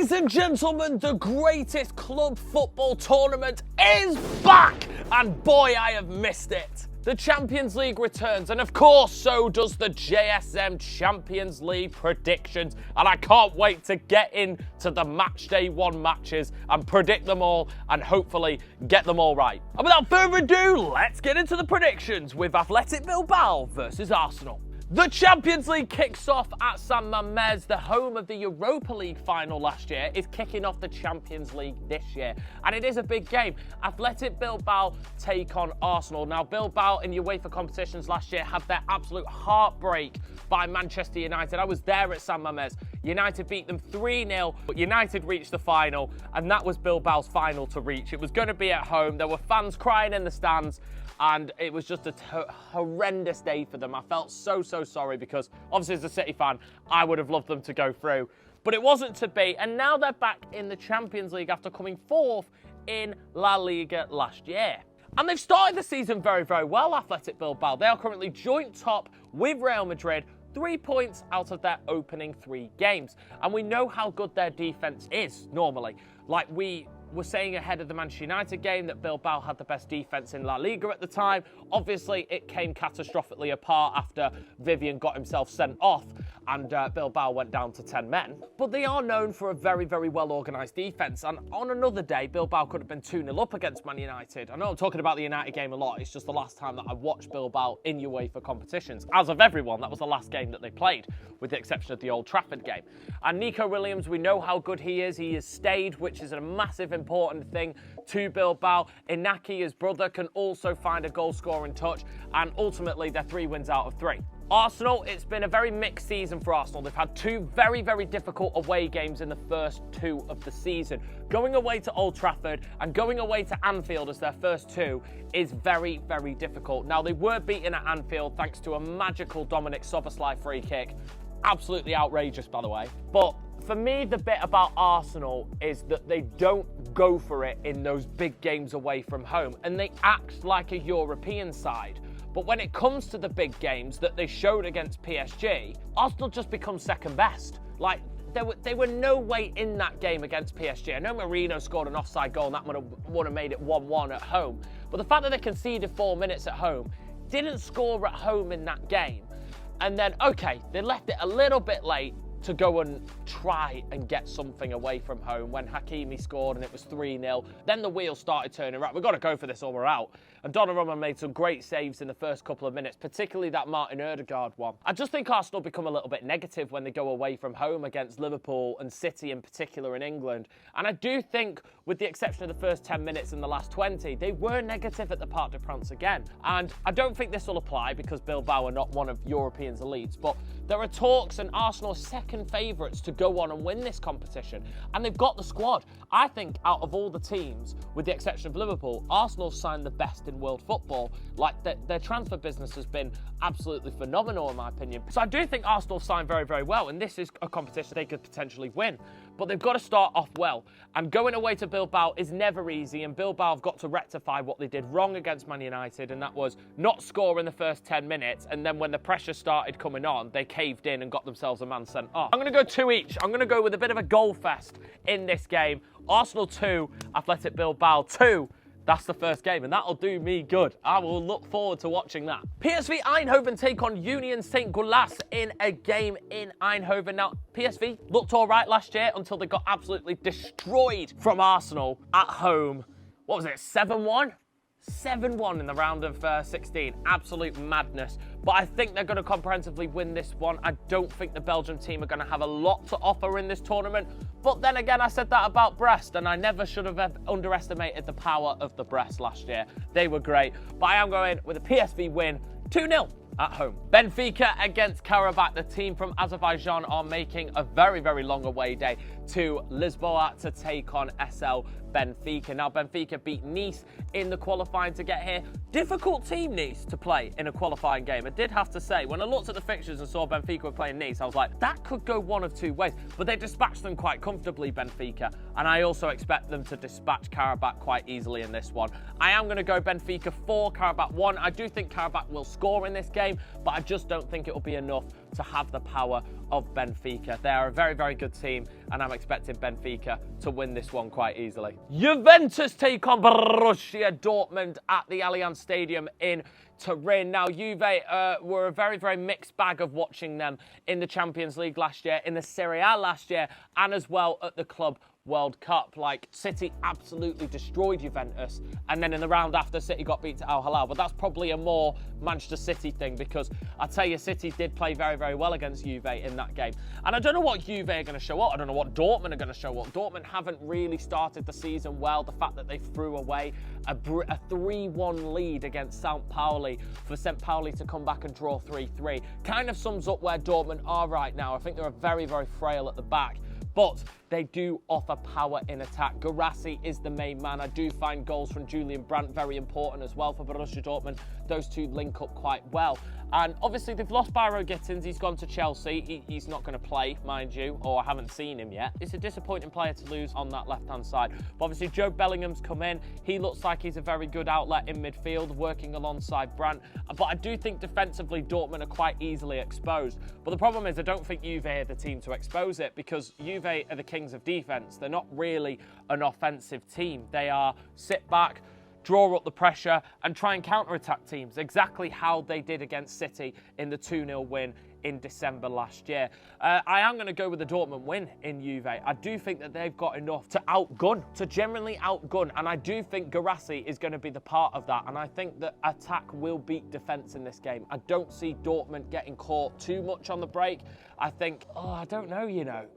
Ladies and gentlemen, the greatest club football tournament is back! And boy, I have missed it. The Champions League returns, and of course, so does the JSM Champions League predictions. And I can't wait to get into the match day one matches and predict them all and hopefully get them all right. And without further ado, let's get into the predictions with Athletic Bilbao versus Arsenal. The Champions League kicks off at San Mamés. The home of the Europa League final last year is kicking off the Champions League this year. And it is a big game. Athletic Bilbao take on Arsenal. Now, Bilbao in UEFA competitions last year had their absolute heartbreak by Manchester United. I was there at San Mamés. United beat them 3-0, but United reached the final, and that was Bilbao's final to reach. It was going to be at home. There were fans crying in the stands, and it was just a horrendous day for them. I felt so sorry because, obviously, as a City fan, I would have loved them to go through. But it wasn't to be, and now they're back in the Champions League after coming fourth in La Liga last year. And they've started the season very well, Athletic Bilbao. They are currently joint top with Real Madrid, 3 points out of their opening 3 games. And we know how good their defence is normally. Like we were saying ahead of the Manchester United game that Bilbao had the best defence in La Liga at the time. Obviously, it came catastrophically apart after Vivian got himself sent off and Bilbao went down to 10 men. But they are known for a very well-organised defence. And on another day, Bilbao could have been 2-0 up against Man United. I know I'm talking about the United game a lot. It's just the last time that I watched Bilbao in UEFA competitions. As of everyone, that was the last game that they played, with the exception of the Old Trafford game. And Nico Williams, we know how good he is. He has stayed, which is a massive important thing to Bilbao. Inaki, his brother, can also find a goal-scoring touch. And ultimately, they're 3 wins out of 3. Arsenal, it's been a very mixed season for Arsenal. They've had 2 very difficult away games in the first 2 of the season. Going away to Old Trafford and going away to Anfield as their first 2 is very difficult. Now, they were beaten at Anfield thanks to a magical Dominic Szoboszlai free kick. Absolutely outrageous, by the way. But for me, the bit about Arsenal is that they don't go for it in those big games away from home, and they act like a European side. But when it comes to the big games that they showed against PSG, Arsenal just becomes second best. Like, they were no way in that game against PSG. I know Marino scored an offside goal and that would have made it 1-1 at home. But the fact that they conceded 4 minutes at home, didn't score at home in that game. And then, okay, they left it a little bit late to go and try and get something away from home when Hakimi scored and it was 3-0. Then the wheels started turning. Right, we've got to go for this or we're out. And Donnarumma made some great saves in the first couple of minutes, particularly that Martin Odegaard one. I just think Arsenal become a little bit negative when they go away from home against Liverpool and City in particular in England. And I do think, with the exception of the first 10 minutes and the last 20, they were negative at the Parc des Princes again. And I don't think this will apply because Bilbao are not one of Europeans' elites, but there are talks and Arsenal are second favourites to go on and win this competition. And they've got the squad. I think out of all the teams, with the exception of Liverpool, Arsenal signed the best in world football. Like, their transfer business has been absolutely phenomenal in my opinion. So I do think Arsenal signed very well, and this is a competition they could potentially win. But they've got to start off well. And going away to Bilbao is never easy, and Bilbao have got to rectify what they did wrong against Man United, and that was not score in the first 10 minutes, and then when the pressure started coming on, they caved in and got themselves a man sent off. I'm going to go 2 each. I'm going to go with a bit of a goal fest in this game. Arsenal 2, Athletic Bilbao 2. That's the first game, and that'll do me good. I will look forward to watching that. PSV Eindhoven take on Union Saint-Gilloise in a game in Eindhoven. Now, PSV looked all right last year until they got absolutely destroyed from Arsenal at home. What was it, 7-1? 7-1 in the round of 16. Absolute madness. But I think they're going to comprehensively win this one. I don't think the Belgian team are going to have a lot to offer in this tournament. But then again, I said that about Brest, and I never should have underestimated the power of the Brest last year. They were great. But I am going with a PSV win, 2-0. At home. Benfica against Qarabag. The team from Azerbaijan are making a very long away day to Lisboa to take on SL Benfica. Now, Benfica beat Nice in the qualifying to get here. Difficult team, Nice, to play in a qualifying game. I did have to say, when I looked at the fixtures and saw Benfica were playing Nice, I was like, that could go one of 2 ways. But they dispatched them quite comfortably, Benfica. And I also expect them to dispatch Qarabag quite easily in this one. I am going to go Benfica 4, Qarabag 1. I do think Qarabag will score in this game. game, but I just don't think it will be enough to have the power of Benfica. They are a very, very good team, and I'm expecting Benfica to win this one quite easily. Juventus take on Borussia Dortmund at the Allianz Stadium in Turin. Now, Juve were a very, very mixed bag of watching them in the Champions League last year, in the Serie A last year, and as well at the Club World Cup. Like, City absolutely destroyed Juventus, and then in the round after, City got beat to Al Hilal. But that's probably a more Manchester City thing, because I tell you, City did play very, very well against Juve in that game. And I don't know what Juve are going to show up. I don't know what Dortmund are going to show up. Dortmund haven't really started the season well. The fact that they threw away a 3-1 lead against St. Pauli for St. Pauli to come back and draw 3-3 kind of sums up where Dortmund are right now. I think they're very, very frail at the back, but they do offer power in attack. Guirassy is the main man. I do find goals from Julian Brandt very important as well for Borussia Dortmund. Those two link up quite well. And obviously they've lost Byro Gittins. He's gone to Chelsea. He's not going to play, mind you, or I haven't seen him yet. It's a disappointing player to lose on that left-hand side. But obviously Joe Bellingham's come in. He looks like he's a very good outlet in midfield, working alongside Brandt. But I do think defensively Dortmund are quite easily exposed. But the problem is I don't think Juve are the team to expose it, because Juve are the kings of defence. They're not really an offensive team. They are sit back, draw up the pressure and try and counter-attack teams, exactly how they did against City in the 2-0 win in December last year. I am going to go with the Dortmund win in Juve. I do think that they've got enough to generally outgun, and I do think Guirassy is going to be the part of that, and I think that attack will beat defence in this game. I don't see Dortmund getting caught too much on the break. I think, I don't know,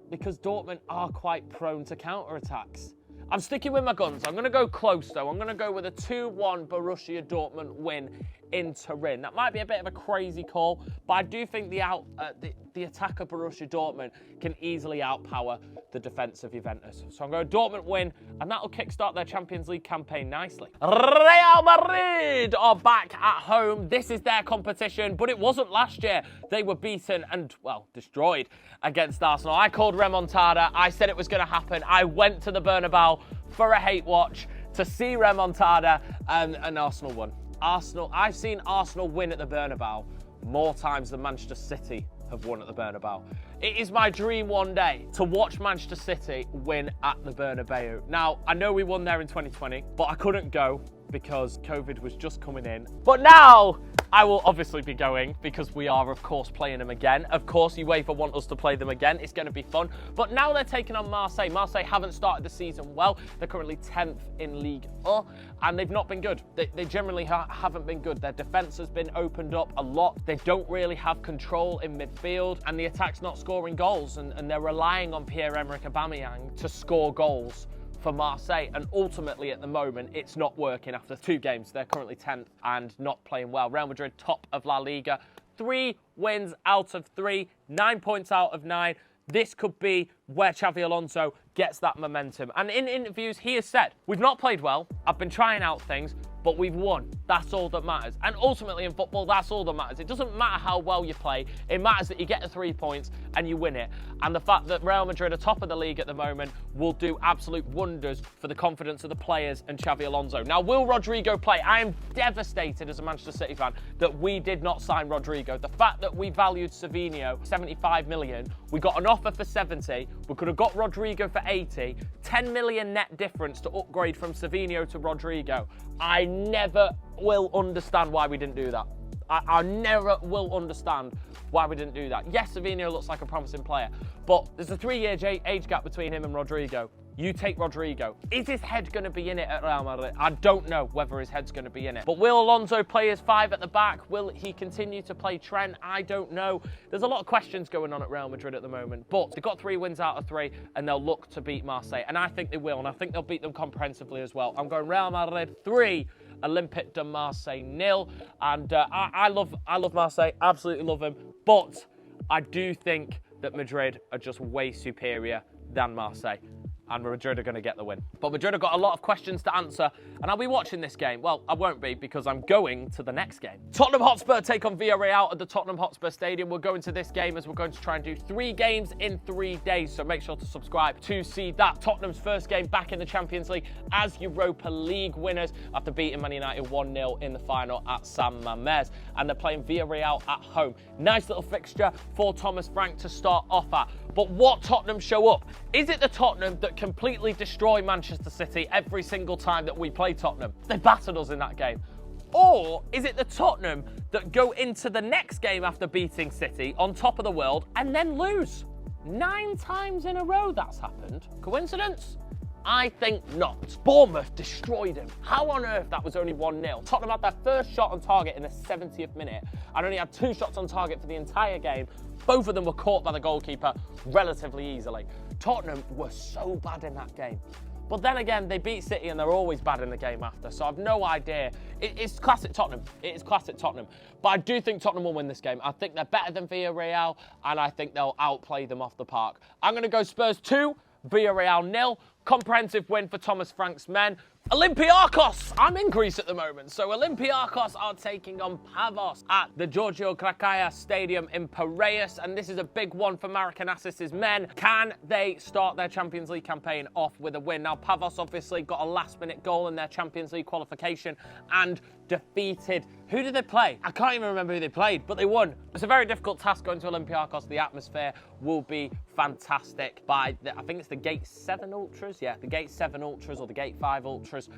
because Dortmund are quite prone to counter-attacks. I'm sticking with my guns. I'm going to go close, though. I'm going to go with a 2-1 Borussia Dortmund win in Turin. That might be a bit of a crazy call, but I do think the attack of Borussia Dortmund can easily outpower the defence of Juventus. So I'm going to Dortmund win, and that'll kickstart their Champions League campaign nicely. Real Madrid are back at home. This is their competition, but it wasn't last year. They were beaten and, well, destroyed against Arsenal. I called remontada. I said it was going to happen. I went to the Bernabeu for a hate watch to see remontada, and Arsenal won. I've seen Arsenal win at the Bernabeu more times than Manchester City have won at the Bernabeu. It is my dream one day to watch Manchester City win at the Bernabeu. Now, I know we won there in 2020, but I couldn't go because COVID was just coming in. But now I will obviously be going, because we are, of course, playing them again. Of course, UEFA want us to play them again. It's going to be fun. But now they're taking on Marseille. Marseille haven't started the season well. They're currently 10th in Ligue 1, and they've not been good. They generally haven't been good. Their defence has been opened up a lot. They don't really have control in midfield, and the attack's not scoring goals, and they're relying on Pierre-Emerick Aubameyang to score goals for Marseille, and ultimately at the moment it's not working. After 2 games they're currently 10th and not playing well. Real Madrid top of La Liga, 3 wins out of 3, 9 points out of 9. This could be where Xavi Alonso gets that momentum. And in interviews he has said, we've not played well, I've been trying out things, but we've won. That's all that matters. And ultimately in football, that's all that matters. It doesn't matter how well you play. It matters that you get the 3 points and you win it. And the fact that Real Madrid are top of the league at the moment will do absolute wonders for the confidence of the players and Xavi Alonso. Now, will Rodrigo play? I am devastated as a Manchester City fan that we did not sign Rodrigo. The fact that we valued Savinho 75 million, we got an offer for 70, we could have got Rodrigo for 80, 10 million net difference to upgrade from Savinho to Rodrigo. I never will understand why we didn't do that. I never will understand why we didn't do that. Yes, Savinho looks like a promising player, but there's a 3-year age gap between him and Rodrigo. You take Rodrigo. Is his head going to be in it at Real Madrid? I don't know whether his head's going to be in it. But will Alonso play as 5 at the back? Will he continue to play Trent? I don't know. There's a lot of questions going on at Real Madrid at the moment. But they've got 3 wins out of 3, and they'll look to beat Marseille. And I think they will, and I think they'll beat them comprehensively as well. I'm going Real Madrid 3, Olympique de Marseille 0. And I love Marseille. Absolutely love him. But I do think that Madrid are just way superior than Marseille. and Madrid are going to get the win. But Madrid have got a lot of questions to answer, and I'll be watching this game. Well, I won't be, because I'm going to the next game. Tottenham Hotspur take on Villarreal at the Tottenham Hotspur Stadium. We're going to this game as we're going to try and do 3 games in 3 days, so make sure to subscribe to see that. Tottenham's first game back in the Champions League as Europa League winners after beating Man United 1-0 in the final at San Mamés, and they're playing Villarreal at home. Nice little fixture for Thomas Frank to start off at. But what Tottenham show up? Is it the Tottenham that completely destroy Manchester City every single time that we play Tottenham? They battered us in that game. Or is it the Tottenham that go into the next game after beating City on top of the world and then lose? 9 times in a row that's happened. Coincidence? I think not. Bournemouth destroyed him. How on earth that was only 1-0? Tottenham had their first shot on target in the 70th minute and only had 2 shots on target for the entire game. Both of them were caught by the goalkeeper relatively easily. Tottenham were so bad in that game. But then again, they beat City and they're always bad in the game after, so I've no idea. It's classic Tottenham. It is classic Tottenham. But I do think Tottenham will win this game. I think they're better than Villarreal, and I think they'll outplay them off the park. I'm going to go Spurs 2, Villarreal 0. Comprehensive win for Thomas Frank's men. Olympiacos! I'm in Greece at the moment, so Olympiacos are taking on Pafos at the Etihad Stadium in Piraeus, and this is a big one for Maracanasis' men. Can they start their Champions League campaign off with a win? Now, Pafos obviously got a last-minute goal in their Champions League qualification and defeated... Who did they play? I can't even remember who they played, but they won. It's a very difficult task going to Olympiacos. The atmosphere will be fantastic by, I think it's the Gate 7 Ultras. Yeah, the Gate 7 Ultras or the Gate 5 Ultras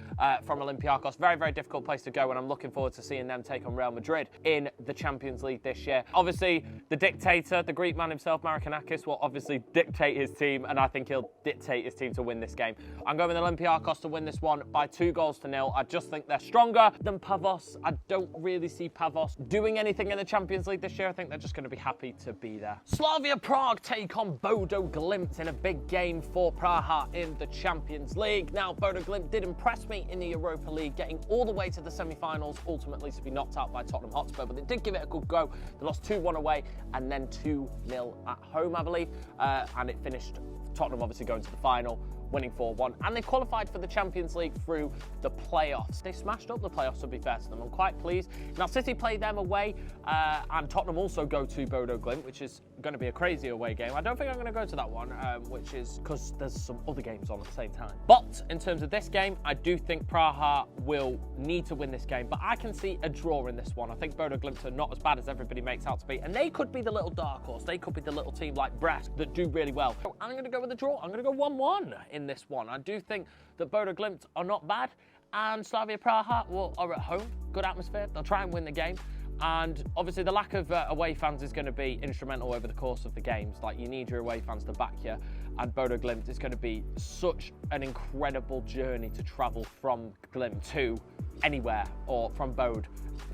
from Olympiacos. Very, very difficult place to go, and I'm looking forward to seeing them take on Real Madrid in the Champions League this year. Obviously, the dictator, the Greek man himself, Maracanasis, will obviously dictate his team, and I think he'll dictate his team to win this game. I'm going with Olympiacos to win this one by 2-0. I just think they're stronger than Pafos. I don't really see Pafos doing anything in the Champions League this year. I think they're just going to be happy to be there. Slavia Prague take on Bodo Glimt in a big game for Praha in the Champions League. Now, Bodo Glimt did impress me in the Europa League, getting all the way to the semi-finals, ultimately to be knocked out by Tottenham Hotspur, but they did give it a good go. They lost 2-1 away and then 2-0 at home, I believe, and it finished Tottenham obviously going to the final, winning 4-1, and they qualified for the Champions League through the playoffs. They smashed up the playoffs, to be fair to them. I'm quite pleased. Now, City played them away, and Tottenham also go to Bodo Glimt, which is going to be a crazy away game. I don't think I'm going to go to that one, which is because there's some other games on at the same time. But in terms of this game, I do think Praha will need to win this game, but I can see a draw in this one. I think Bodo Glimt are not as bad as everybody makes out to be, and they could be the little dark horse. They could be the little team like Brest that do really well. So I'm going to go with a draw. I'm going to go 1-1 in this one. I do think that Bodo Glimt are not bad, and Slavia Praha are at home. Good atmosphere. They'll try and win the game. And obviously the lack of away fans is going to be instrumental over the course of the games. Like, you need your away fans to back you, and Bodo Glimt is going to be such an incredible journey to travel from Glimt to anywhere, or from Bode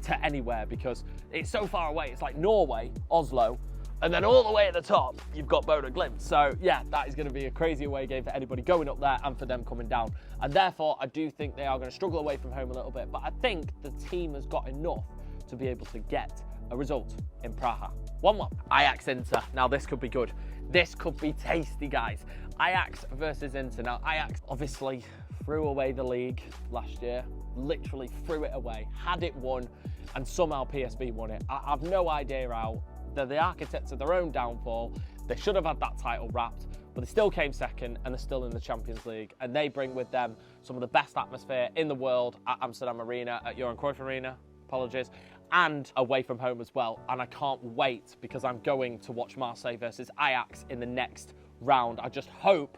to anywhere, because it's so far away. It's like Norway, Oslo, and then all the way at the top, you've got Bodo Glimt. So yeah, that is going to be a crazy away game for anybody going up there and for them coming down. And therefore, I do think they are going to struggle away from home a little bit, but I think the team has got enough to be able to get a result in Praha. 1-1. Ajax Inter. Now this could be good. This could be tasty, guys. Ajax versus Inter. Now Ajax obviously threw away the league last year. Literally threw it away. Had it won, and somehow PSV won it. I've no idea how. They're the architects of their own downfall. They should have had that title wrapped, but they still came second, and they're still in the Champions League, and they bring with them some of the best atmosphere in the world at Amsterdam Arena, at Johan Cruyff Arena, apologies, and away from home as well. And I can't wait, because I'm going to watch Marseille versus Ajax in the next round. I just hope,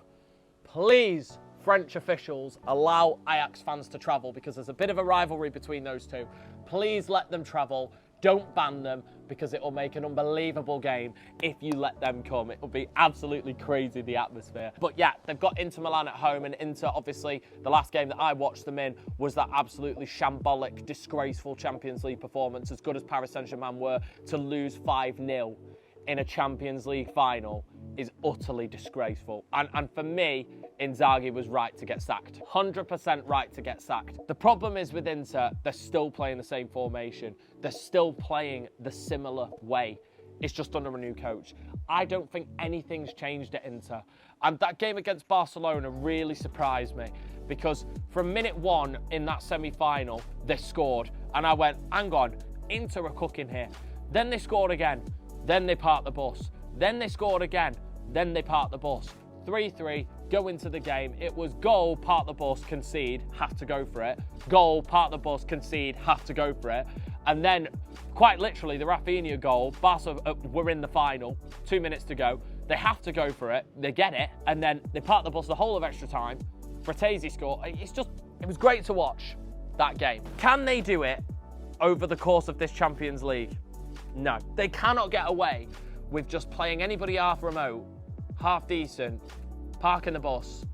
please, French officials, allow Ajax fans to travel, because there's a bit of a rivalry between those two. Please let them travel. Don't ban them, because it will make an unbelievable game if you let them come. It will be absolutely crazy, the atmosphere. But yeah, they've got Inter Milan at home, and Inter, obviously, the last game that I watched them in was that absolutely shambolic, disgraceful Champions League performance, as good as Paris Saint-Germain were. To lose 5-0 in a Champions League final is utterly disgraceful. And for me, Inzaghi was right to get sacked. 100% right to get sacked. The problem is with Inter, they're still playing the same formation. They're still playing the similar way. It's just under a new coach. I don't think anything's changed at Inter. And that game against Barcelona really surprised me because from minute 1 in that semi-final, they scored. And I went, hang on, Inter are cooking here. Then they scored again. Then they parked the bus. Then they scored again. Then they parked the bus. 3-3, go into the game. It was goal, park the bus, concede, have to go for it. Goal, park the bus, concede, have to go for it. And then, quite literally, the Rafinha goal, Barca were in the final, 2 minutes to go. They have to go for it, they get it, and then they park the bus the whole of extra time. Fratesi score. It was great to watch that game. Can they do it over the course of this Champions League? No. They cannot get away with just playing anybody half remote, half decent, parking the bus,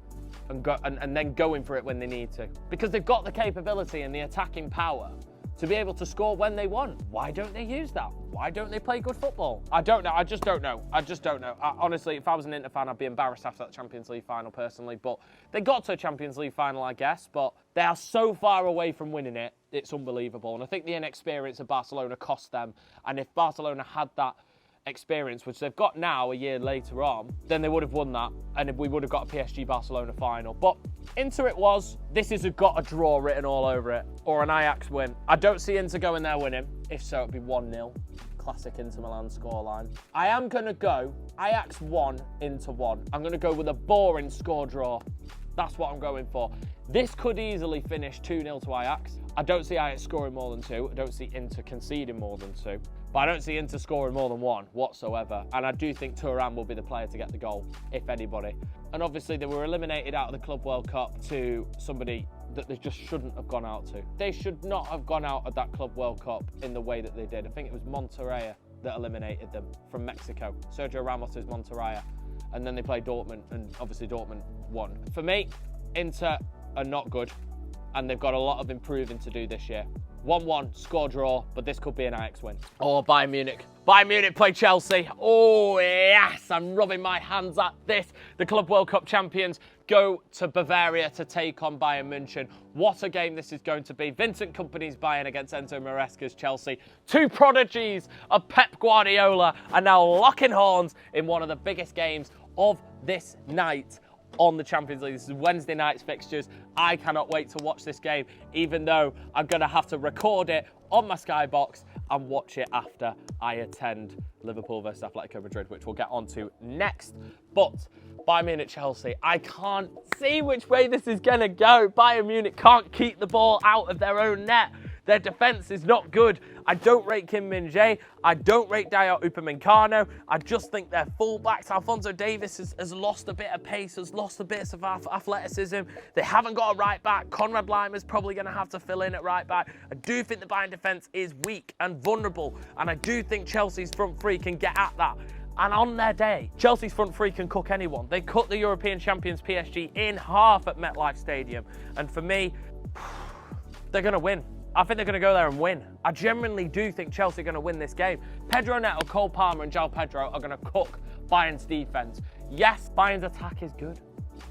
and then going for it when they need to. Because they've got the capability and the attacking power to be able to score when they want. Why don't they use that? Why don't they play good football? I don't know. I just don't know. Honestly, if I was an Inter fan, I'd be embarrassed after that Champions League final personally. But they got to a Champions League final, I guess. But they are so far away from winning it, it's unbelievable. And I think the inexperience of Barcelona cost them. And if Barcelona had that experience, which they've got now a year later on, then they would have won that and we would have got a PSG Barcelona final. But Inter it was. This has got a draw written all over it, or an Ajax win. I don't see Inter going there winning. If so, it'd be 1-0. Classic Inter Milan scoreline. I am going to go Ajax 1, Inter 1. I'm going to go with a boring score draw. That's what I'm going for. This could easily finish 2-0 to Ajax. I don't see Ajax scoring more than 2. I don't see Inter conceding more than 2. But I don't see Inter scoring more than 1 whatsoever. And I do think Thuram will be the player to get the goal, if anybody. And obviously they were eliminated out of the Club World Cup to somebody that they just shouldn't have gone out to. They should not have gone out of that Club World Cup in the way that they did. I think it was Monterrey that eliminated them from Mexico. Sergio Ramos' Monterrey. And then they played Dortmund, and obviously Dortmund won. For me, Inter are not good, and they've got a lot of improving to do this year. 1-1, score draw, but this could be an Ajax win. Or Bayern Munich. Bayern Munich play Chelsea. Oh, yes, I'm rubbing my hands at this. The Club World Cup champions go to Bavaria to take on Bayern München. What a game this is going to be. Vincent Kompany's Bayern against Enzo Maresca's Chelsea. Two prodigies of Pep Guardiola are now locking horns in one of the biggest games of this night on the Champions League. This is Wednesday night's fixtures. I cannot wait to watch this game, even though I'm going to have to record it on my Skybox and watch it after I attend Liverpool versus Atletico Madrid, which we'll get onto next. But Bayern Munich Chelsea, I can't see which way this is going to go. Bayern Munich can't keep the ball out of their own net. Their defence is not good. I don't rate Kim Min-jae. I don't rate Dayot Upamecano. I just think their fullbacks, Alphonso Davies has lost a bit of pace, has lost a bit of athleticism. They haven't got a right back. Konrad Laimer's probably going to have to fill in at right back. I do think the Bayern defence is weak and vulnerable, and I do think Chelsea's front three can get at that. And on their day, Chelsea's front three can cook anyone. They cut the European champions PSG in half at MetLife Stadium. And for me, they're going to win. I think they're going to go there and win. I genuinely do think Chelsea are going to win this game. Pedro Neto, Cole Palmer and João Pedro are going to cook Bayern's defence. Yes, Bayern's attack is good.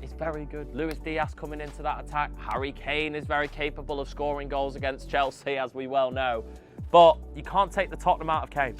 It's very good. Luis Diaz coming into that attack. Harry Kane is very capable of scoring goals against Chelsea, as we well know. But you can't take the Tottenham out of Kane.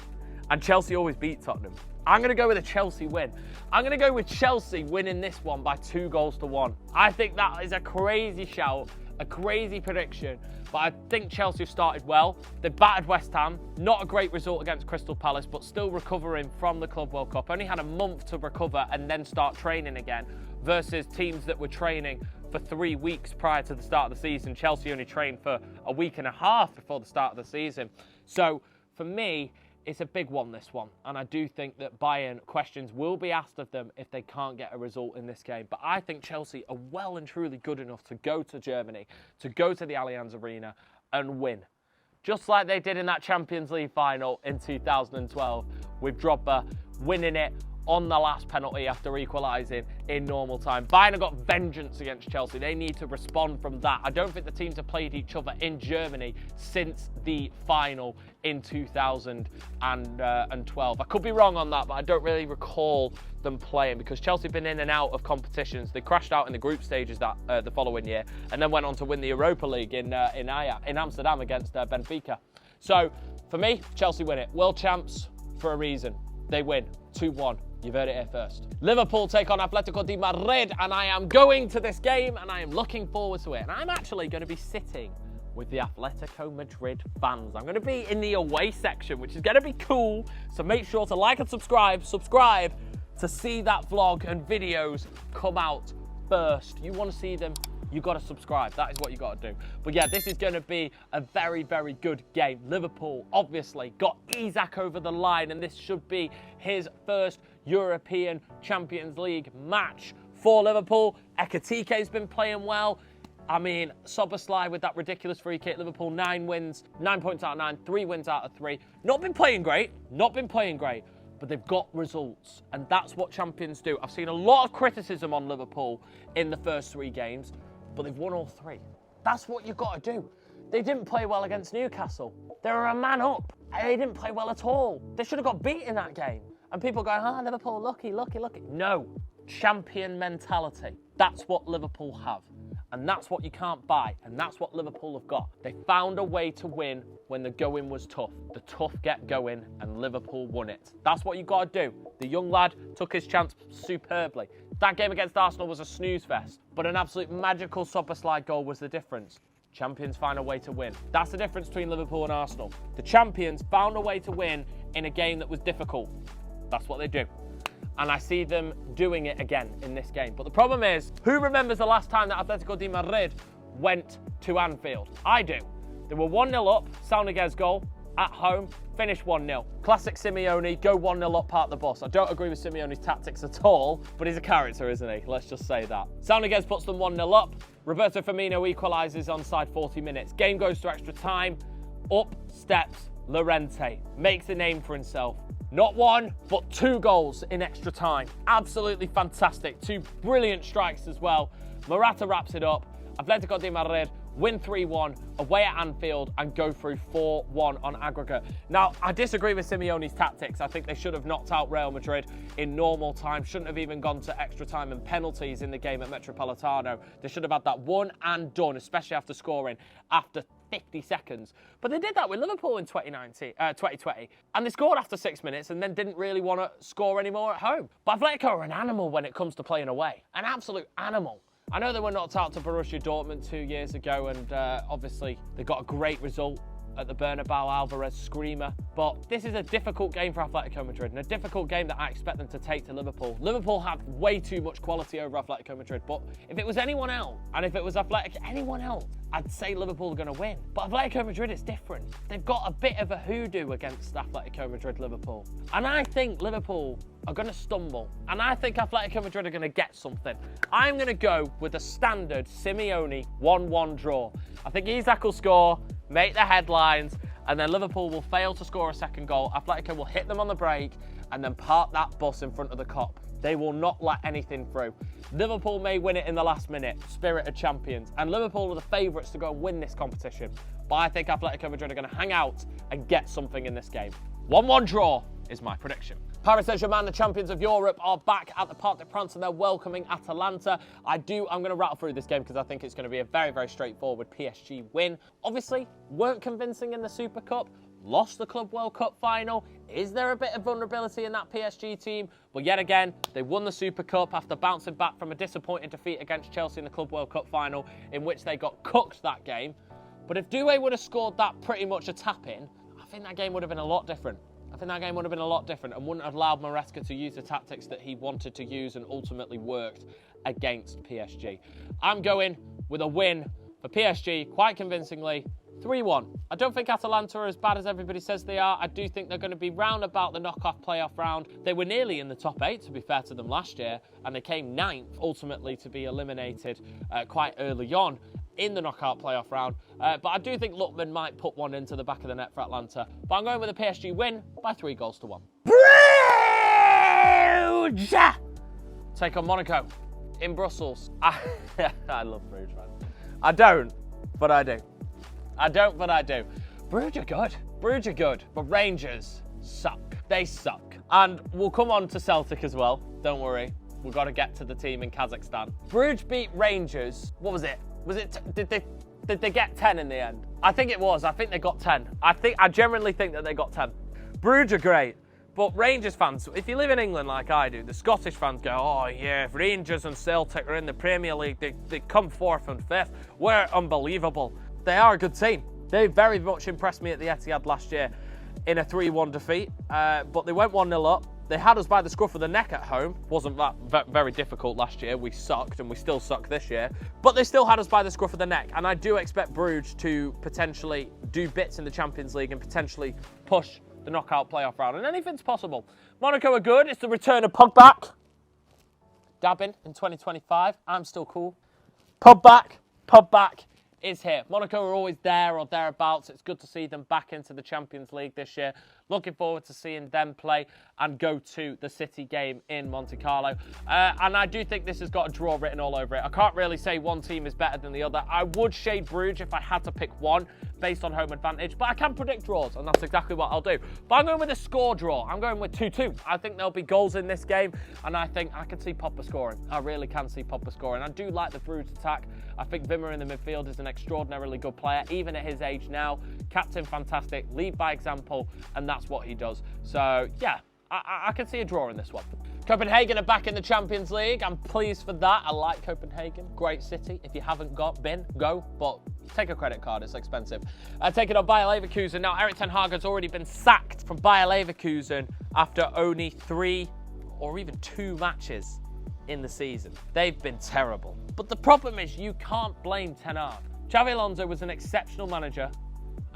And Chelsea always beat Tottenham. I'm going to go with a Chelsea win. I'm going to go with Chelsea winning this one by 2-1. I think that is a crazy shout, a crazy prediction. But I think Chelsea have started well. They battered West Ham. Not a great result against Crystal Palace, but still recovering from the Club World Cup. Only had a month to recover and then start training again, versus teams that were training for 3 weeks prior to the start of the season. Chelsea only trained for a week and a half before the start of the season. So for me, it's a big one, this one. And I do think that Bayern, questions will be asked of them if they can't get a result in this game. But I think Chelsea are well and truly good enough to go to Germany, to go to the Allianz Arena and win. Just like they did in that Champions League final in 2012 with Drogba winning it on the last penalty after equalising in normal time. Bayern have got vengeance against Chelsea. They need to respond from that. I don't think the teams have played each other in Germany since the final in 2012. I could be wrong on that, but I don't really recall them playing, because Chelsea have been in and out of competitions. They crashed out in the group stages the following year, and then went on to win the Europa League in Amsterdam against Benfica. So for me, Chelsea win it. World champs for a reason. They win 2-1. You've heard it here first. Liverpool take on Atletico de Madrid, and I am going to this game, and I am looking forward to it. And I'm actually going to be sitting with the Atletico Madrid fans. I'm going to be in the away section, which is going to be cool. So make sure to like and subscribe to see that vlog and videos come out first. You want to see them, you got to subscribe. That is what you got to do. But yeah, this is going to be a very, very good game. Liverpool obviously got Isak over the line, and this should be his first European Champions League match for Liverpool. Ekitike's been playing well. I mean, Szoboszlai with that ridiculous free kick. Liverpool 9 wins, 9 points out of 9, 3 wins out of 3. Not been playing great, but they've got results, and that's what champions do. I've seen a lot of criticism on Liverpool in the first 3 games, but they've won all 3. That's what you've got to do. They didn't play well against Newcastle. They were a man up. They didn't play well at all. They should have got beat in that game. And people going, Liverpool, lucky. No, champion mentality. That's what Liverpool have. And that's what you can't buy, and that's what Liverpool have got. They found a way to win when the going was tough. The tough get going, and Liverpool won it. That's what you got to do. The young lad took his chance superbly. That game against Arsenal was a snooze fest, but an absolute magical Szoboszlai goal was the difference. Champions find a way to win. That's the difference between Liverpool and Arsenal. The champions found a way to win in a game that was difficult. That's what they do. And I see them doing it again in this game. But the problem is, who remembers the last time that Atletico de Madrid went to Anfield? I do. They were 1-0 up, Salniguez goal, at home, finish 1-0. Classic Simeone, go 1-0 up, part the bus. I don't agree with Simeone's tactics at all, but he's a character, isn't he? Let's just say that. Salniguez puts them 1-0 up. Roberto Firmino equalises onside 40 minutes. Game goes to extra time. Up steps Llorente, makes a name for himself. Not 1, but 2 goals in extra time. Absolutely fantastic. 2 brilliant strikes as well. Morata wraps it up. Atletico de Madrid win 3-1 away at Anfield and go through 4-1 on aggregate. Now, I disagree with Simeone's tactics. I think they should have knocked out Real Madrid in normal time. Shouldn't have even gone to extra time and penalties in the game at Metropolitano. They should have had that one and done, especially after scoring after 50 seconds. But they did that with Liverpool in 2020. And they scored after 6 minutes and then didn't really want to score anymore at home. But Atletico are an animal when it comes to playing away. An absolute animal. I know they were knocked out to Borussia Dortmund 2 years ago, and obviously they got a great result at the Bernabeu, Alvarez screamer. But this is a difficult game for Atletico Madrid, and a difficult game that I expect them to take to Liverpool. Liverpool have way too much quality over Atletico Madrid, but if it was anyone else, and if it was anyone else, I'd say Liverpool are going to win. But Atletico Madrid is different. They've got a bit of a hoodoo against Atletico Madrid-Liverpool. And I think Liverpool are going to stumble. And I think Atletico Madrid are going to get something. I'm going to go with a standard Simeone 1-1 draw. I think Isak will score, make the headlines, and then Liverpool will fail to score a second goal. Atletico will hit them on the break and then park that bus in front of the Kop. They will not let anything through. Liverpool may win it in the last minute, spirit of champions. And Liverpool are the favourites to go and win this competition. But I think Atletico Madrid are going to hang out and get something in this game. 1-1 draw is my prediction. Paris Saint-Germain, the champions of Europe, are back at the Parc des Princes and they're welcoming Atalanta. I'm going to rattle through this game because I think it's going to be a very, very straightforward PSG win. Obviously, weren't convincing in the Super Cup. Lost the Club World Cup final. Is there a bit of vulnerability in that PSG team? But yet again, they won the Super Cup after bouncing back from a disappointing defeat against Chelsea in the Club World Cup final, in which they got cooked that game. But if Doué would have scored that pretty much a tap-in, I think that game would have been a lot different. And wouldn't have allowed Maresca to use the tactics that he wanted to use and ultimately worked against PSG. I'm going with a win for PSG quite convincingly. 3-1. I don't think Atalanta are as bad as everybody says they are. I do think they're going to be round about the knockoff playoff round. They were nearly in the top 8, to be fair to them, last year, and they came 9th, ultimately to be eliminated quite early on in the knockout playoff round. But I do think Lookman might put one into the back of the net for Atlanta. But I'm going with a PSG win by 3-1. Brugge! Take on Monaco in Brussels. I love Brugge, man. I don't, but I do. Brugge are good. But Rangers suck. They suck. And we'll come on to Celtic as well. Don't worry. We've got to get to the team in Kazakhstan. Brugge beat Rangers. What was it? Did they get 10 in the end? I think it was. I think they got 10. I genuinely think that they got 10. Brugge are great. But Rangers fans, if you live in England like I do, the Scottish fans go, oh yeah, if Rangers and Celtic are in the Premier League, they come 4th and 5th. We're unbelievable. They are a good team. They very much impressed me at the Etihad last year in a 3-1 defeat, but they went 1-0 up. They had us by the scruff of the neck at home. Wasn't that very difficult last year. We sucked, and we still suck this year. But they still had us by the scruff of the neck, and I do expect Brugge to potentially do bits in the Champions League and potentially push the knockout playoff round, and anything's possible. Monaco are good. It's the return of Pogba. Dabbing in 2025. I'm still cool. Pogba is here. Monaco are always there or thereabouts. It's good to see them back into the Champions League this year. Looking forward to seeing them play and go to the City game in Monte Carlo. And I do think this has got a draw written all over it. I can't really say one team is better than the other. I would shade Brugge if I had to pick one based on home advantage, but I can predict draws, and that's exactly what I'll do. But I'm going with a score draw. I'm going with 2-2. I think there'll be goals in this game, and I think I can see Pogba scoring. I really can see Pogba scoring. I do like the Brugge attack. I think Wimmer in the midfield is an extraordinarily good player, even at his age now. Captain fantastic, lead by example, and that's what he does. So, yeah, I can see a draw in this one. Copenhagen are back in the Champions League. I'm pleased for that. I like Copenhagen. Great city. If you haven't been, go. But take a credit card. It's expensive. Taking on Bayer Leverkusen. Now, Erik ten Hag has already been sacked from Bayer Leverkusen after only 3 or even 2 matches in the season. They've been terrible. But the problem is you can't blame ten Hag. Xabi Alonso was an exceptional manager,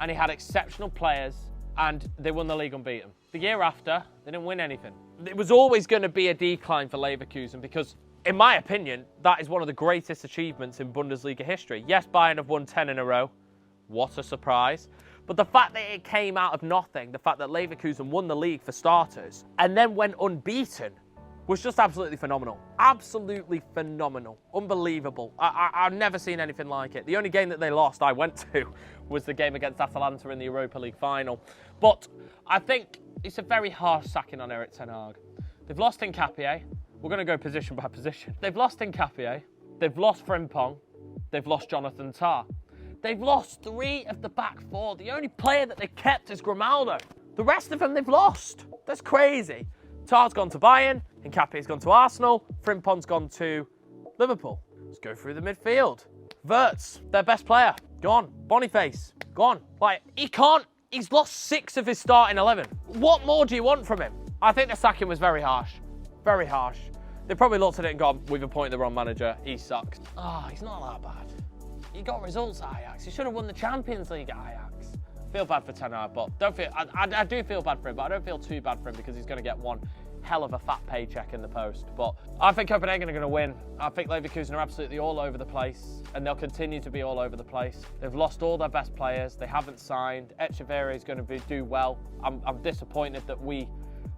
and he had exceptional players, and they won the league unbeaten. The year after, they didn't win anything. It was always going to be a decline for Leverkusen because, in my opinion, that is one of the greatest achievements in Bundesliga history. Yes, Bayern have won 10 in a row. What a surprise. But the fact that it came out of nothing, the fact that Leverkusen won the league for starters, and then went unbeaten, was just absolutely phenomenal. Absolutely phenomenal. Unbelievable. I've never seen anything like it. The only game that they lost I went to was the game against Atalanta in the Europa League final. But I think it's a very harsh sacking on Erik ten Hag. They've lost Nkapie. We're going to go position by position. They've lost Nkapie. They've lost Frimpong. They've lost Jonathan Tah. They've lost 3 of the back 4. The only player that they kept is Grimaldo. The rest of them they've lost. That's crazy. Tah's gone to Bayern. Nkapie's gone to Arsenal. Frimpong's gone to Liverpool. Let's go through the midfield. Wirtz, their best player, gone. Boniface, gone. Like, he's lost 6 of his starting 11. What more do you want from him? I think the sacking was very harsh. Very harsh. They probably looked at it and gone, we've appointed the wrong manager. He sucks. Oh, he's not that bad. He got results at Ajax. He should have won the Champions League at Ajax. Feel bad for ten Hag, but I do feel bad for him, but I don't feel too bad for him because he's going to get one hell of a fat paycheck in the post. But I think Copenhagen are going to win. I think Leverkusen are absolutely all over the place, and they'll continue to be all over the place. They've lost all their best players. They haven't signed. Echeverri is going to do well. I'm disappointed that we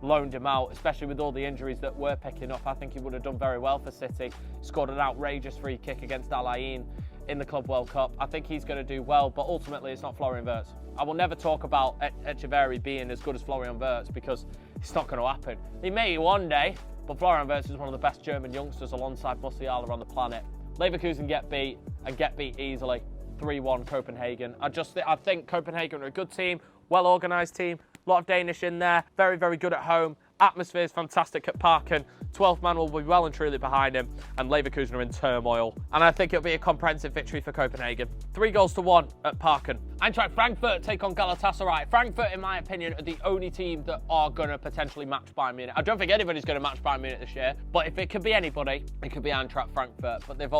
loaned him out, especially with all the injuries that we're picking up. I think he would have done very well for City. Scored an outrageous free kick against Al Ain in the Club World Cup. I think he's going to do well, but ultimately it's not Florian Wirtz. I will never talk about Echeverri being as good as Florian Wirtz because it's not going to happen. He may one day, but Florian Wirtz is one of the best German youngsters alongside Musiala on the planet. Leverkusen get beat, and get beat easily. 3-1 Copenhagen. I think Copenhagen are a good team, well-organised team. A lot of Danish in there, very, very good at home. Atmosphere is fantastic at Parken. 12th man will be well and truly behind him, and Leverkusen are in turmoil. And I think it'll be a comprehensive victory for Copenhagen. 3-1 at Parken. Eintracht Frankfurt take on Galatasaray. Frankfurt, in my opinion, are the only team that are going to potentially match Bayern Munich. I don't think anybody's going to match Bayern Munich this year, but if it could be anybody, it could be Eintracht Frankfurt. But they've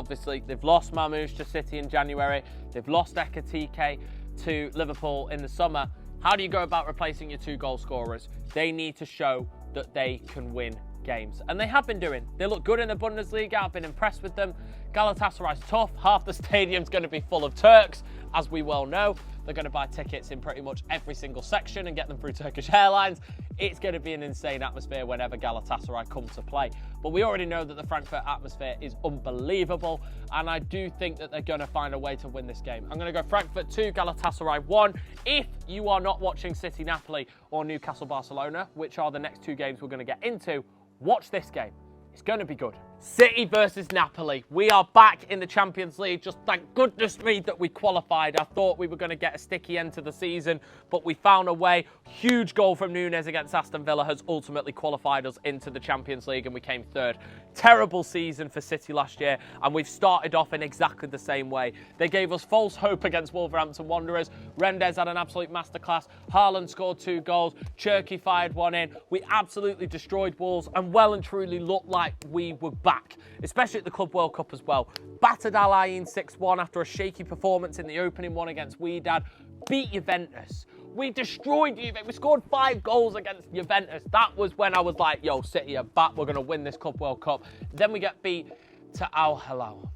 lost Mamouche to City in January. They've lost Ekatike to Liverpool in the summer. How do you go about replacing your 2 goal scorers? They need to show that they can win games. And they have been doing. They look good in the Bundesliga. I've been impressed with them. Galatasaray's tough. Half the stadium's going to be full of Turks, as we well know. They're going to buy tickets in pretty much every single section and get them through Turkish Airlines. It's going to be an insane atmosphere whenever Galatasaray come to play. But we already know that the Frankfurt atmosphere is unbelievable, and I do think that they're going to find a way to win this game. I'm going to go Frankfurt 2, Galatasaray 1. If you are not watching City Napoli or Newcastle Barcelona, which are the next 2 games we're going to get into, watch this game. It's going to be good. City versus Napoli. We are back in the Champions League. Just thank goodness me that we qualified. I thought we were going to get a sticky end to the season, but we found a way. Huge goal from Nunes against Aston Villa has ultimately qualified us into the Champions League, and we came third. Terrible season for City last year, and we've started off in exactly the same way. They gave us false hope against Wolverhampton Wanderers. Rendes had an absolute masterclass. Haaland scored 2 goals. Cherki fired 1 in. We absolutely destroyed Wolves and well and truly looked like we were back, especially at the Club World Cup as well. Battered Al Ain 6-1 after a shaky performance in the opening one against Wydad. Beat Juventus. We destroyed Juventus. We scored 5 goals against Juventus. That was when I was like, yo, City are back. We're going to win this Club World Cup. Then we get beat to Al Hilal.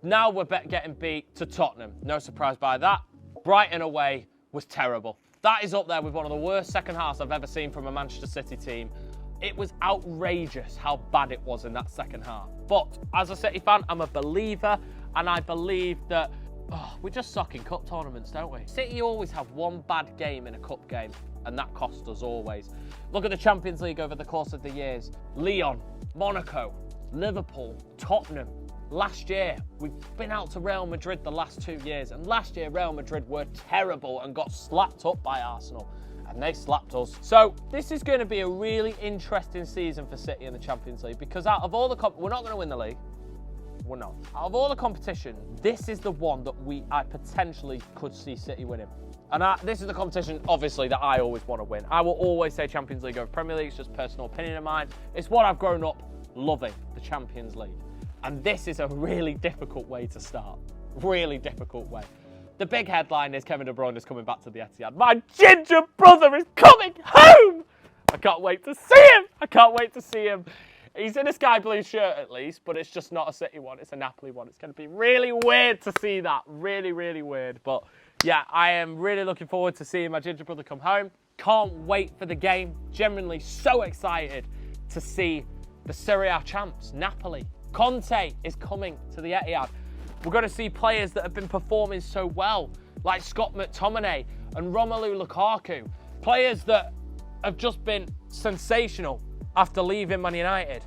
Now we're getting beat to Tottenham. No surprise by that. Brighton away was terrible. That is up there with one of the worst second halves I've ever seen from a Manchester City team. It was outrageous how bad it was in that second half. But as a City fan, I'm a believer, and I believe that we just suck in cup tournaments, don't we? City always have one bad game in a cup game, and that costs us always. Look at the Champions League over the course of the years. Lyon, Monaco, Liverpool, Tottenham. Last year, we've been out to Real Madrid the last 2 years, and last year Real Madrid were terrible and got slapped up by Arsenal, and they slapped us. So this is going to be a really interesting season for City in the Champions League, because out of all the we're not going to win the league. We're not. Out of all the competition, this is the one that I potentially could see City winning. And this is the competition, obviously, that I always want to win. I will always say Champions League over Premier League. It's just personal opinion of mine. It's what I've grown up loving, the Champions League. And this is a really difficult way to start. Really difficult way. The big headline is Kevin De Bruyne is coming back to the Etihad. My ginger brother is coming home! I can't wait to see him! I can't wait to see him. He's in a sky blue shirt at least, but it's just not a City one. It's a Napoli one. It's going to be really weird to see that. Really, really weird. But yeah, I am really looking forward to seeing my ginger brother come home. Can't wait for the game. Genuinely so excited to see the Serie A champs, Napoli. Conte is coming to the Etihad. We're going to see players that have been performing so well, like Scott McTominay and Romelu Lukaku. Players that have just been sensational after leaving Man United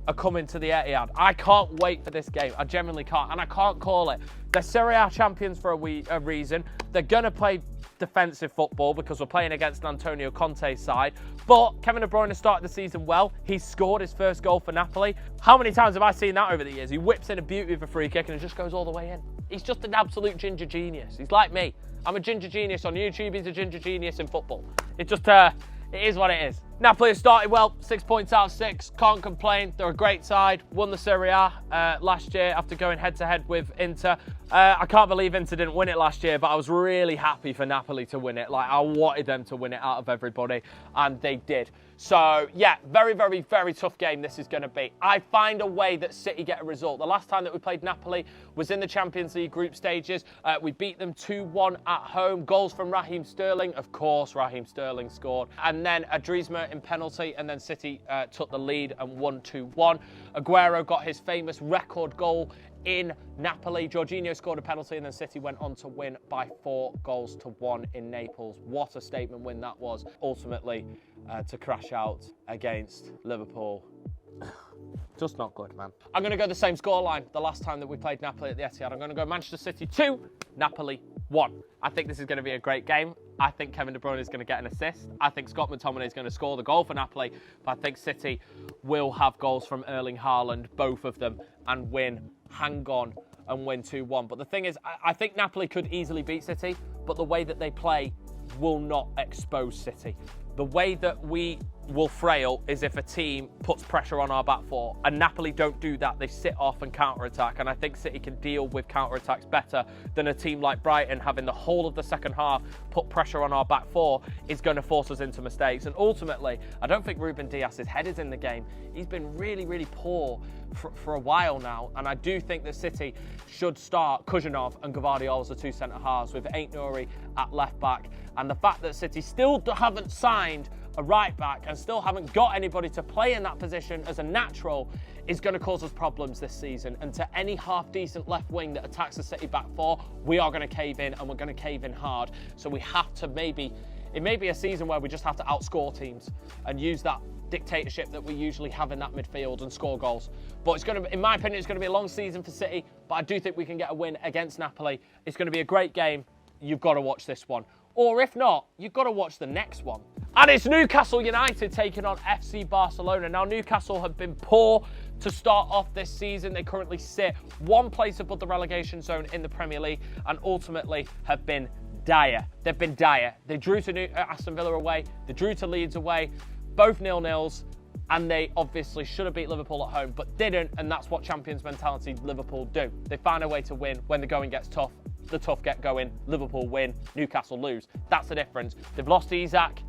are coming to the Etihad. I can't wait for this game. I genuinely can't, and I can't call it. They're Serie A champions for a reason. They're going to play defensive football because we're playing against Antonio Conte's side. But Kevin De Bruyne has started the season well. He's scored his first goal for Napoli. How many times have I seen that over the years? He whips in a beauty of a free kick and it just goes all the way in. He's just an absolute ginger genius. He's like me. I'm a ginger genius on YouTube. He's a ginger genius in football. It just, it is what it is. Napoli have started well, 6 points out of 6. Can't complain. They're a great side. Won the Serie A last year after going head-to-head with Inter. I can't believe Inter didn't win it last year, but I was really happy for Napoli to win it. Like, I wanted them to win it out of everybody, and they did. So, yeah, very, very, very tough game this is going to be. I find a way that City get a result. The last time that we played Napoli was in the Champions League group stages. We beat them 2-1 at home. Goals from Raheem Sterling. Of course, Raheem Sterling scored. And then Driesma in penalty, and then City took the lead and won 2-1. Aguero got his famous record goal in Napoli. Jorginho scored a penalty, and then City went on to win by 4-1 in Naples. What a statement win that was. Ultimately, to crash out against Liverpool. Just not good, man. I'm going to go the same scoreline the last time that we played Napoli at the Etihad. I'm going to go Manchester City 2, Napoli 1. I think this is going to be a great game. I think Kevin De Bruyne is going to get an assist. I think Scott McTominay is going to score the goal for Napoli. But I think City will have goals from Erling Haaland, both of them, and hang on and win 2-1. But the thing is, I think Napoli could easily beat City, but the way that they play will not expose City. The way that we will frail is if a team puts pressure on our back four, and Napoli don't do that. They sit off and counter-attack, and I think City can deal with counter-attacks better than a team like Brighton having the whole of the second half put pressure on our back four is going to force us into mistakes. And ultimately, I don't think Ruben Dias's head is in the game. He's been really, really poor for a while now, and I do think that City should start Kujanov and Gvardiol as the 2 centre-halves with Aït-Nouri at left-back. And the fact that City still haven't signed a right back and still haven't got anybody to play in that position as a natural is going to cause us problems this season. And to any half-decent left wing that attacks the City back four, we are going to cave in, and we're going to cave in hard. So we have to it may be a season where we just have to outscore teams and use that dictatorship that we usually have in that midfield and score goals. But it's going to, in my opinion, it's going to be a long season for City, but I do think we can get a win against Napoli. It's going to be a great game. You've got to watch this one. Or if not, you've got to watch the next one. And it's Newcastle United taking on FC Barcelona. Now, Newcastle have been poor to start off this season. They currently sit one place above the relegation zone in the Premier League and ultimately have been dire. They've been dire. They drew to Aston Villa away. They drew to Leeds away. Both 0-0s. And they obviously should have beat Liverpool at home, but didn't. And that's what champions mentality Liverpool do. They find a way to win when the going gets tough. The tough get going. Liverpool win. Newcastle lose. That's the difference. They've lost Isak.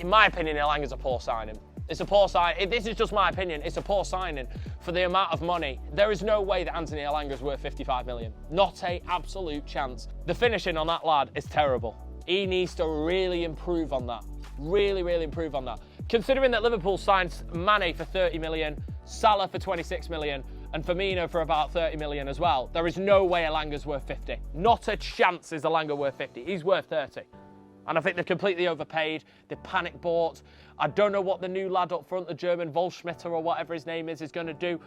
In my opinion, Elanga's a poor signing. It's a poor signing. This is just my opinion. It's a poor signing for the amount of money. There is no way that Anthony Elanga's worth 55 million. Not an absolute chance. The finishing on that lad is terrible. He needs to really improve on that. Really, really improve on that. Considering that Liverpool signed Mane for 30 million, Salah for 26 million, and Firmino for about 30 million as well, there is no way Elanga's worth 50. Not a chance is Elanga worth 50. He's worth 30. And I think they've completely overpaid. They panic bought. I don't know what the new lad up front, the German Wolfschmitter or whatever his name is going to do.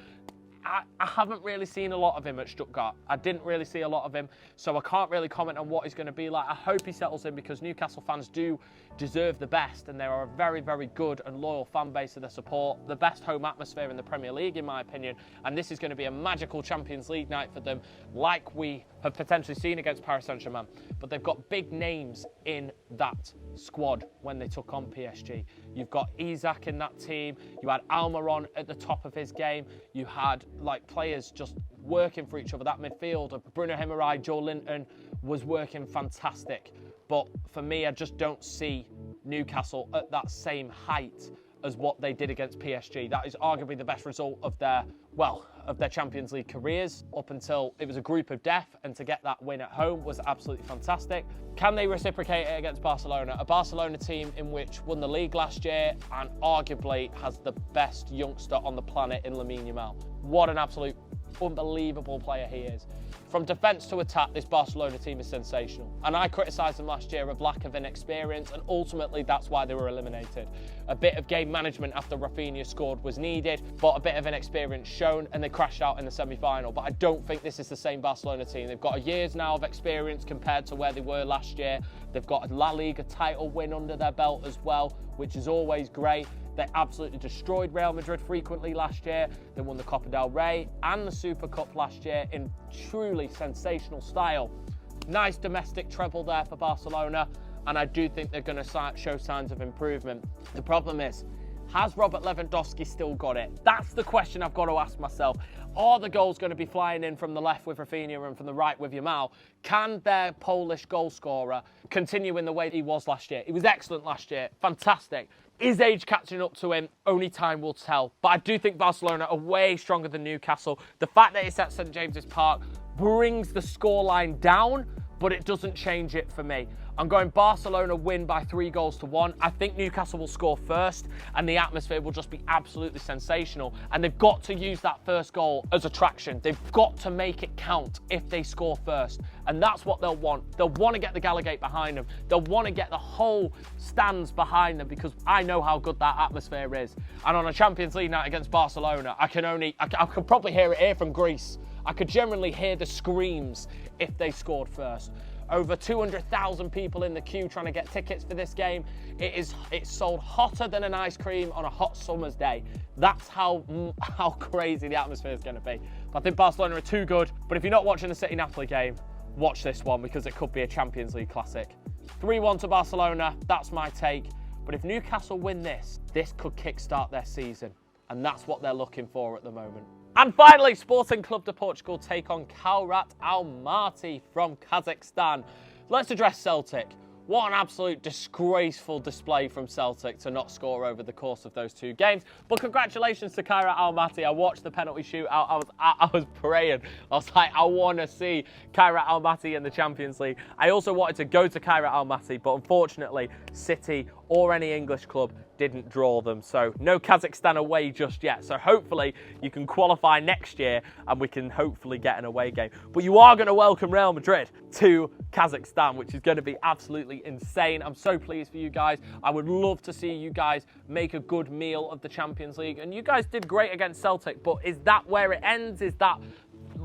I haven't really seen a lot of him at Stuttgart. I didn't really see a lot of him, so I can't really comment on what he's going to be like. I hope he settles in because Newcastle fans do deserve the best, and they are a very, very good and loyal fan base of their support. The best home atmosphere in the Premier League, in my opinion, and this is going to be a magical Champions League night for them, like we have potentially seen against Paris Saint-Germain. But they've got big names in that squad when they took on PSG. You've got Isak in that team. You had Almiron at the top of his game. You had like players just working for each other. That midfield, Bruno Guimaraes, Joe Linton was working fantastic. But for me, I just don't see Newcastle at that same height as what they did against PSG. That is arguably the best result of their Champions League careers up until it was a group of death, and to get that win at home was absolutely fantastic. Can they reciprocate it against Barcelona? A Barcelona team in which won the league last year and arguably has the best youngster on the planet in Lamine Yamal. What an absolute unbelievable player he is. From defence to attack, this Barcelona team is sensational. And I criticised them last year of lack of inexperience, and ultimately that's why they were eliminated. A bit of game management after Rafinha scored was needed, but a bit of inexperience shown, and they crashed out in the semi-final. But I don't think this is the same Barcelona team. They've got a years now of experience compared to where they were last year. They've got a La Liga title win under their belt as well, which is always great. They absolutely destroyed Real Madrid frequently last year. They won the Copa del Rey and the Super Cup last year in truly sensational style. Nice domestic treble there for Barcelona, and I do think they're going to show signs of improvement. The problem is, has Robert Lewandowski still got it? That's the question I've got to ask myself. Are the goals going to be flying in from the left with Rafinha and from the right with Yamal? Can their Polish goal scorer continue in the way he was last year? He was excellent last year, fantastic. Is age catching up to him? Only time will tell. But I do think Barcelona are way stronger than Newcastle. The fact that it's at St James's Park brings the scoreline down, but it doesn't change it for me. I'm going Barcelona win by 3-1. I think Newcastle will score first, and the atmosphere will just be absolutely sensational. And they've got to use that first goal as attraction. They've got to make it count if they score first. And that's what they'll want. They'll want to get the Gallagate behind them. They'll want to get the whole stands behind them, because I know how good that atmosphere is. And on a Champions League night against Barcelona, I could probably hear it here from Greece. I could generally hear the screams if they scored first. Over 200,000 people in the queue trying to get tickets for this game. It's sold hotter than an ice cream on a hot summer's day. That's how crazy the atmosphere is going to be. But I think Barcelona are too good. But if you're not watching the City-Napoli game, watch this one, because it could be a Champions League classic. 3-1 to Barcelona, that's my take. But if Newcastle win this could kickstart their season. And that's what they're looking for at the moment. And finally, Sporting Club de Portugal take on Qarabag Almaty from Kazakhstan. Let's address Celtic. What an absolute disgraceful display from Celtic to not score over the course of those two games. But congratulations to Qarabag Almaty. I watched the penalty shootout. I was praying. I was like, I want to see Qarabag Almaty in the Champions League. I also wanted to go to Qarabag Almaty, but unfortunately, City or any English club didn't draw them. So no Kazakhstan away just yet. So hopefully you can qualify next year and we can hopefully get an away game. But you are going to welcome Real Madrid to Kazakhstan, which is going to be absolutely insane. I'm so pleased for you guys. I would love to see you guys make a good meal of the Champions League. And you guys did great against Celtic, but is that where it ends? Is that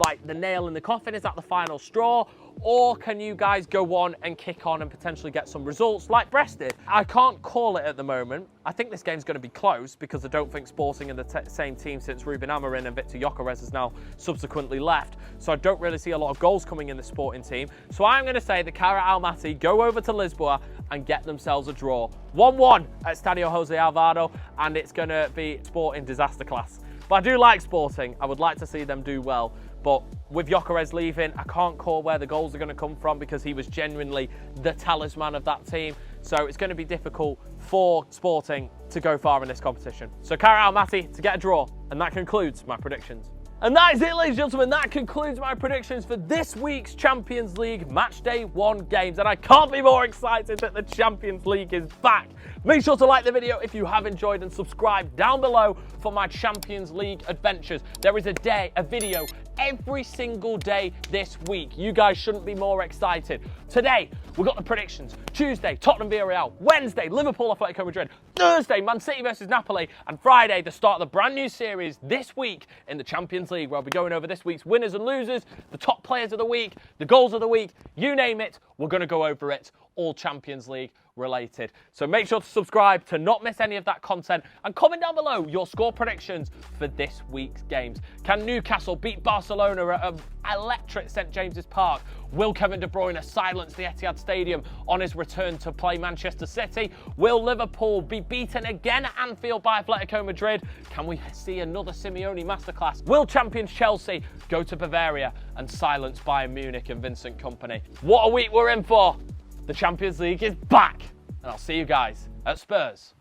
like the nail in the coffin? Is that the final straw? Or can you guys go on and kick on and potentially get some results like Brest did? I can't call it at the moment. I think this game's going to be close because I don't think Sporting are the same team since Ruben Amorim and Victor Gyökeres has now subsequently left. So I don't really see a lot of goals coming in the Sporting team. So I'm going to say the Qarabag Almaty go over to Lisboa and get themselves a draw. 1-1 at Stadio Jose Alvaro, and it's going to be Sporting disaster class. But I do like Sporting. I would like to see them do well. But with Gyökeres leaving, I can't call where the goals are going to come from because he was genuinely the talisman of that team. So it's going to be difficult for Sporting to go far in this competition. So Qarabag Almaty to get a draw. And that concludes my predictions. And that is it, ladies and gentlemen. That concludes my predictions for this week's Champions League Matchday 1 games. And I can't be more excited that the Champions League is back. Make sure to like the video if you have enjoyed and subscribe down below for my Champions League adventures. There is a video every single day this week. You guys shouldn't be more excited. Today, we've got the predictions. Tuesday, Tottenham Villarreal. Wednesday, Liverpool Atletico Madrid. Thursday, Man City versus Napoli. And Friday, the start of the brand new series this week in the Champions League, where I'll be going over this week's winners and losers, the top players of the week, the goals of the week, you name it, we're going to go over it, all Champions League related. So make sure to subscribe to not miss any of that content and comment down below your score predictions for this week's games. Can Newcastle beat Barcelona at an electric St James's Park? Will Kevin De Bruyne silence the Etihad Stadium on his return to play Manchester City? Will Liverpool be beaten again at Anfield by Atletico Madrid? Can we see another Simeone masterclass? Will champions Chelsea go to Bavaria and silence Bayern Munich and Vincent Kompany? What a week we're in for! The Champions League is back, and I'll see you guys at Spurs.